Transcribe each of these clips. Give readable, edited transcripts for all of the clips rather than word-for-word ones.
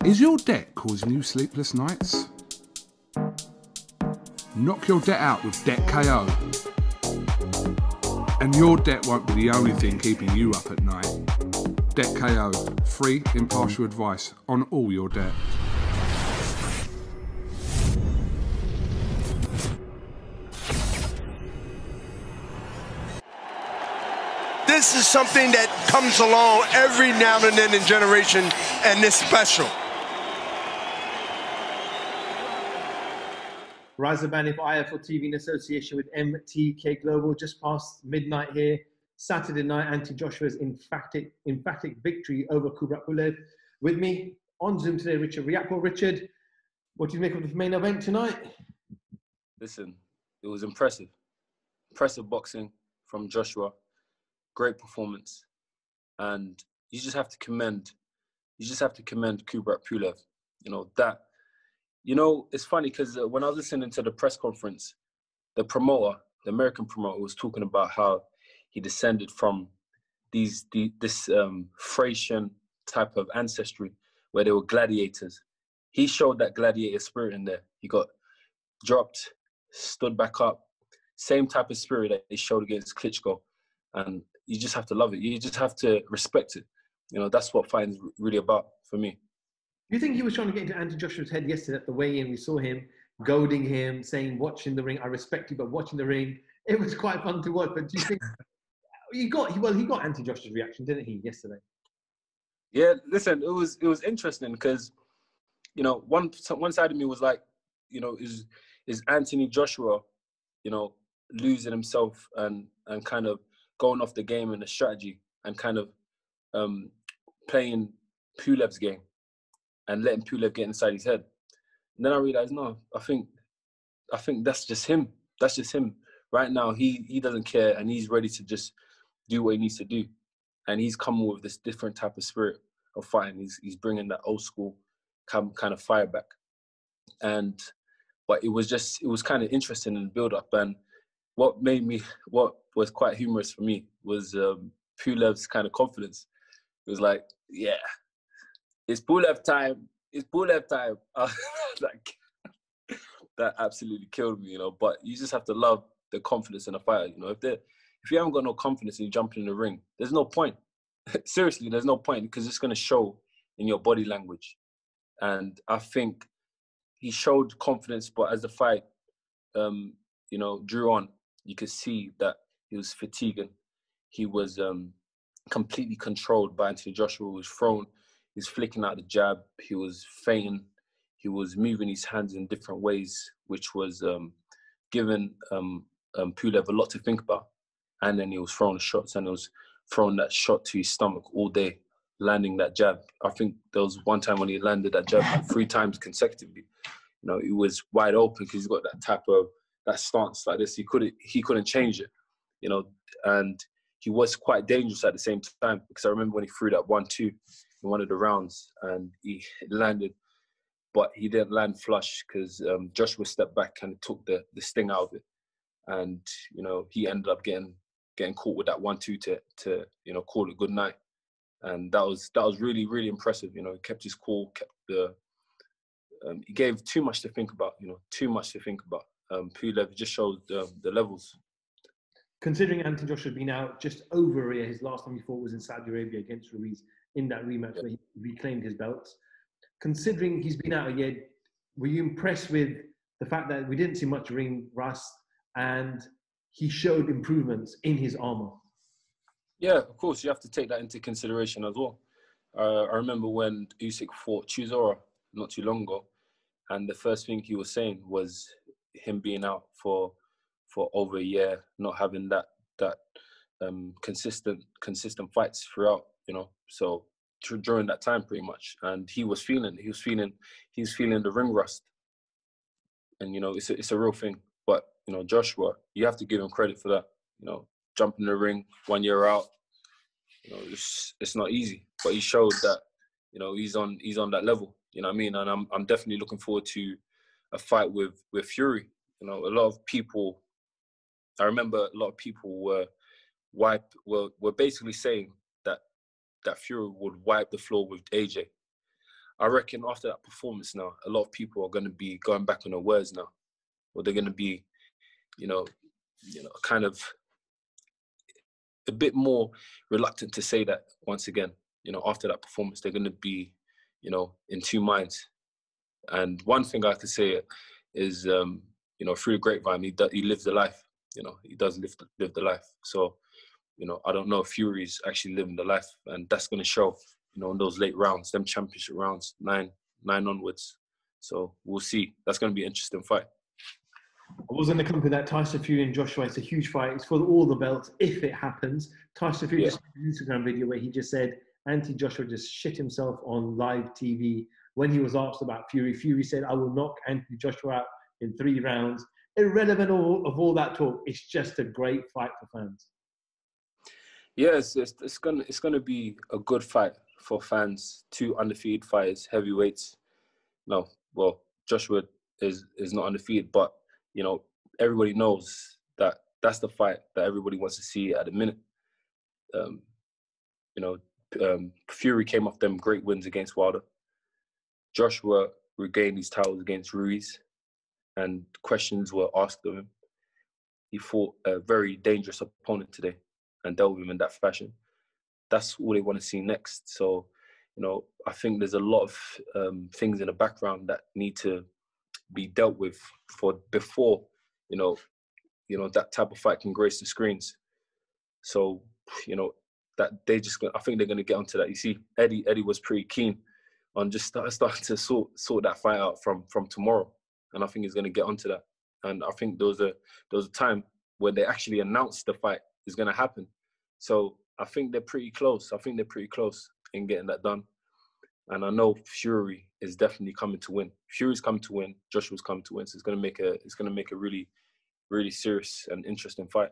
Is your debt causing you sleepless nights? Knock your debt out with Debt KO. And your debt won't be the only thing keeping you up at night. Debt KO, free impartial advice on all your debt. This is something that comes along every now and then in generation, and it's special. Razaban IFL TV in association with MTK Global, just past midnight here. Saturday night, Anthony Joshua's emphatic victory over Kubrat Pulev. With me on Zoom today, Richard RIAKPORHE. Richard, what do you make of the main event tonight? Listen, it was impressive. Impressive boxing from Joshua. Great performance. And you just have to commend Kubrat Pulev. It's funny because when I was listening to the press conference, the American promoter, was talking about how he descended from this Thracian type of ancestry where they were gladiators. He showed that gladiator spirit in there. He got dropped, stood back up, same type of spirit that he showed against Klitschko. And you just have to love it. You just have to respect it. That's what fighting's really about for me. Do you think he was trying to get into Anthony Joshua's head yesterday at the weigh-in? We saw him goading him, saying, watch in the ring, I respect you, but watch in the ring. It was quite fun to watch, but do you think he got Anthony Joshua's reaction, didn't he, yesterday? Yeah, listen, it was interesting because, one side of me was like, is Anthony Joshua, losing himself and kind of going off the game and the strategy and kind of playing Pulev's game and letting Pulev get inside his head. And then I realized, no, I think that's just him. That's just him. Right now, he doesn't care and he's ready to just do what he needs to do. And he's coming with this different type of spirit of fighting. He's bringing that old school kind of fire back. But it was kind of interesting in the build-up. And what was quite humorous for me was Pulev's kind of confidence. It was like, yeah, it's Pulev time. It's Pulev time. Like, that absolutely killed me, But you just have to love the confidence in a fighter, If you haven't got no confidence and you jump in the ring, there's no point. Seriously, there's no point because it's going to show in your body language. And I think he showed confidence, but as the fight, drew on, you could see that he was fatiguing. He was completely controlled by Anthony Joshua. He was thrown. He was flicking out the jab. He was feinting. He was moving his hands in different ways, which was giving Pulev a lot to think about. And then he was throwing shots, and he was throwing that shot to his stomach all day, landing that jab. I think there was one time when he landed that jab like 3 times consecutively. He was wide open because he's got that stance like this. He couldn't change it, and he was quite dangerous at the same time because I remember when he threw that 1-2 in one of the rounds and he landed, but he didn't land flush because Joshua stepped back and took the sting out of it. And, he ended up getting caught with that 1-2 to call it good night. And that was really, really impressive. He kept his cool, he gave too much to think about, too much to think about. Pulev just showed the levels. Considering Anthony Joshua had been out just over a year, his last time he fought was in Saudi Arabia against Ruiz in that rematch where he reclaimed his belts. Considering he's been out a year, were you impressed with the fact that we didn't see much ring rust and he showed improvements in his armour? Yeah, of course, you have to take that into consideration as well. I remember when Usyk fought Chisora not too long ago, and the first thing he was saying was him being out for over a year, not having that consistent fights throughout, So during that time, pretty much, and he was feeling the ring rust, and it's a real thing. But Joshua, you have to give him credit for that. Jumping in the ring 1 year out, it's not easy. But he showed that he's on that level. You know what I mean? And I'm definitely looking forward to a fight with Fury. A lot of people. I remember a lot of people were basically saying that Fury would wipe the floor with AJ. I reckon after that performance now, a lot of people are going to be going back on their words now, or they're going to be, kind of a bit more reluctant to say that once again. After that performance, they're going to be, in two minds. And one thing I could say is, through the grapevine, he lives the life. He does live the life. So, I don't know if Fury's actually living the life, and that's going to show, in those late rounds, them championship rounds, nine onwards. So we'll see. That's going to be an interesting fight. I was going to come to that. Tyson Fury and Joshua, it's a huge fight. It's for all the belts, if it happens. Tyson Fury just made an Instagram video where he just said Anthony Joshua just shit himself on live TV. When he was asked about Fury, Fury said, I will knock Anthony Joshua out in 3 rounds. Irrelevant of all that talk, it's just a great fight for fans. Yes, it's gonna be a good fight for fans. 2 undefeated fighters, heavyweights. No, well, Joshua is not undefeated, but everybody knows that that's the fight that everybody wants to see at the minute. Fury came off them great wins against Wilder. Joshua regained his titles against Ruiz, and questions were asked of him. He fought a very dangerous opponent today and dealt with him in that fashion. That's all they want to see next. So, I think there's a lot of things in the background that need to be dealt with before, that type of fight can grace the screens. So, that I think they're going to get onto that. You see, Eddie was pretty keen on just starting to sort that fight out from tomorrow. And I think he's going to get onto that. And I think there was a time when they actually announced the fight is going to happen. So I think they're pretty close. I think they're pretty close in getting that done. And I know Fury is definitely coming to win. Fury's coming to win. Joshua's coming to win. So it's going to make a really, really serious and interesting fight.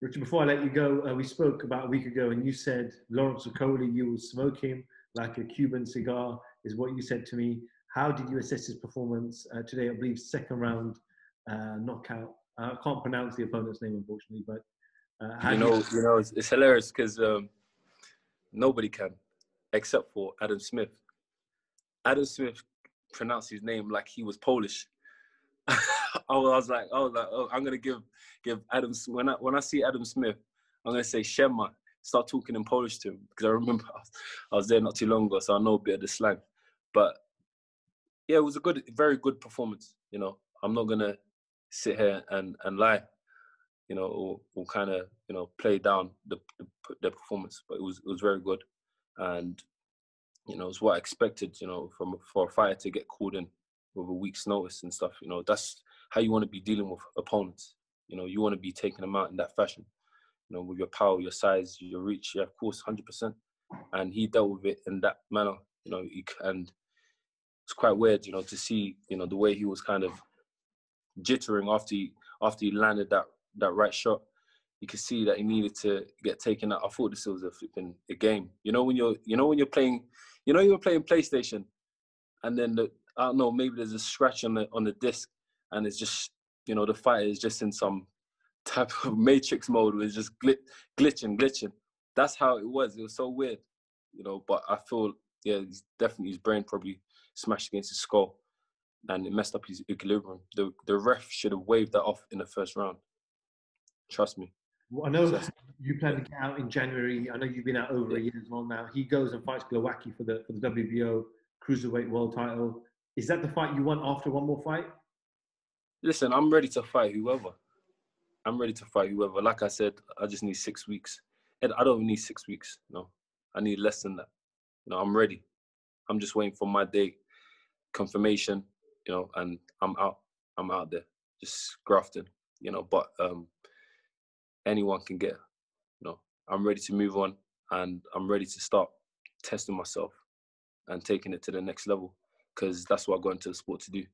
Richard, before I let you go, we spoke about a week ago, and you said Lawrence Okolie, you will smoke him like a Cuban cigar, is what you said to me. How did you assess his performance today? I believe 2nd round knockout. I can't pronounce the opponent's name, unfortunately, but it's hilarious because nobody can, except for Adam Smith. Adam Smith pronounced his name like he was Polish. I was like, oh, I'm gonna give Adam, when I see Adam Smith, I'm gonna say Shema. Start talking in Polish to him, because I remember I was there not too long ago, so I know a bit of the slang. But yeah, it was a very good performance. I'm not gonna sit here and lie, or kind of play down the performance. But it was very good, and it's what I expected. For a fighter to get called in with a week's notice and stuff. That's how you want to be dealing with opponents. You want to be taking them out in that fashion. With your power, your size, your reach. Yeah, of course, 100%. And he dealt with it in that manner. And it's quite weird, to see, the way he was kind of jittering after he landed that right shot. You could see that he needed to get taken out. I thought this was a game. When you're playing, you were playing PlayStation, and then I don't know, maybe there's a scratch on the disc, and it's just, the fighter is just in some type of matrix mode where it's just glitching. That's how it was. It was so weird, but I feel, yeah, definitely his brain probably smashed against his skull, and it messed up his equilibrium. The ref should have waved that off in the 1st round. Trust me. Well, I know you plan to get out in January. I know you've been out over a year as well now. He goes and fights Glowacki for the WBO Cruiserweight World title. Is that the fight you want after one more fight? Listen, I'm ready to fight whoever. Like I said, I just need 6 weeks. And I don't need 6 weeks. No, I need less than that. I'm ready. I'm just waiting for my day, confirmation, and I'm out. I'm out there, just grafting, But anyone can get, I'm ready to move on, and I'm ready to start testing myself and taking it to the next level, because that's what I got into the sport to do.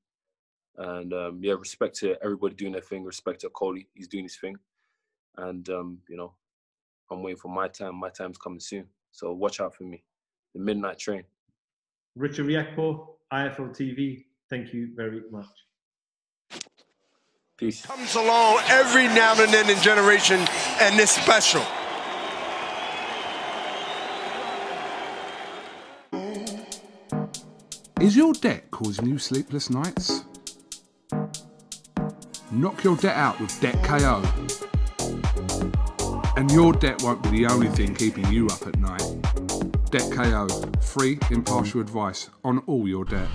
And respect to everybody doing their thing. Respect to Coley, he's doing his thing. And I'm waiting for my time. My time's coming soon. So watch out for me. The midnight train. Richard RIAKPORHE, IFL TV. Thank you very much. Peace. Comes along every now and then in generation, and it's special. Is your debt causing you sleepless nights? Knock your debt out with Debt KO. And your debt won't be the only thing keeping you up at night. Debt KO, free, impartial advice on all your debt.